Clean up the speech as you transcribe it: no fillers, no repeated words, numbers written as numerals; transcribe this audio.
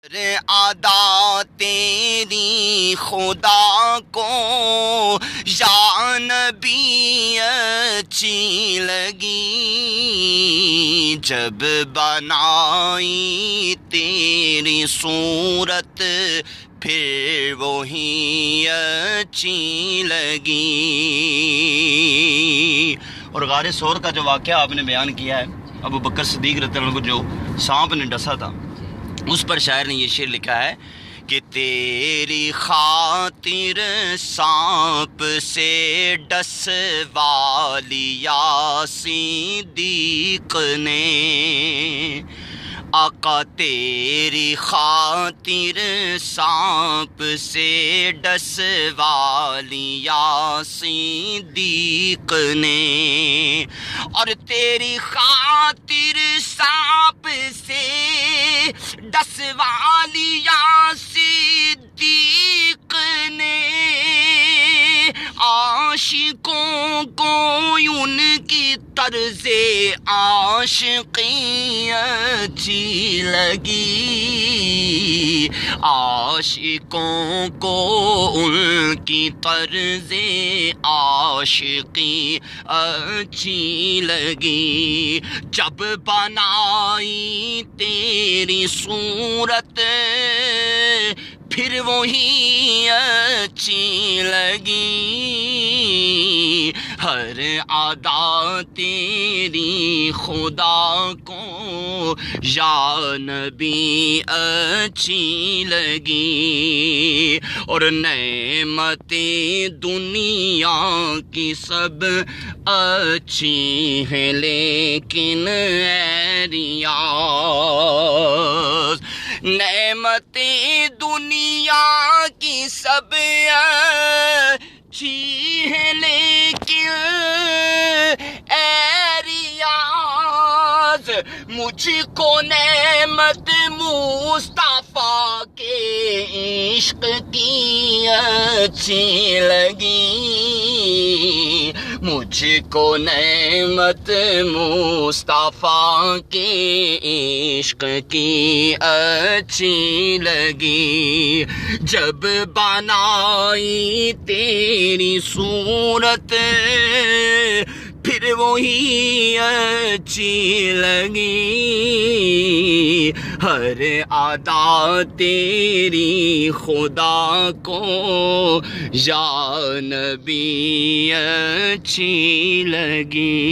ادا تیری خدا کو یا نبی اچھی لگی، جب بنائی تیری صورت پھر وہی اچھی لگی۔ اور غار ثور کا جو واقعہ آپ نے بیان کیا ہے، ابو بکر صدیق رضی اللہ عنہ کو جو سانپ نے ڈسا تھا، اس پر شاعر نے یہ شعر لکھا ہے کہ تیری خاطر سانپ سے ڈسوا لیا صدیق نے، آقا تیری خاطر سانپ سے ڈسوا لیا صدیق نے، اور تیری خاطر سانپ سے ڈسوا لیا صدیق نے، عاشقوں کو ان کی طرز عاشقی اچھی لگی، عاشقوں کو ان کی طرز عاشقی اچھی لگی، جب بنائی تیری صورت پھر وہی اچھی لگی، ہر ادا تیری خدا کو یا نبی اچھی لگی، اور نعمتیں دنیا کی سب اچھی ہیں لیکن اے ریاض، نعمتیں دنیا کی سب اچھی ہے لیکن اے ریاض، مجھ کو نعمت مصطفیٰ کے عشق کی اچھی لگی، مجھ کو نعمت مصطفیٰ کے عشق کی اچھی لگی، جب بنائی تیری صورت پھر وہی اچھی لگی، ہر ادا تیری خدا کو یا نبی اچھی لگی۔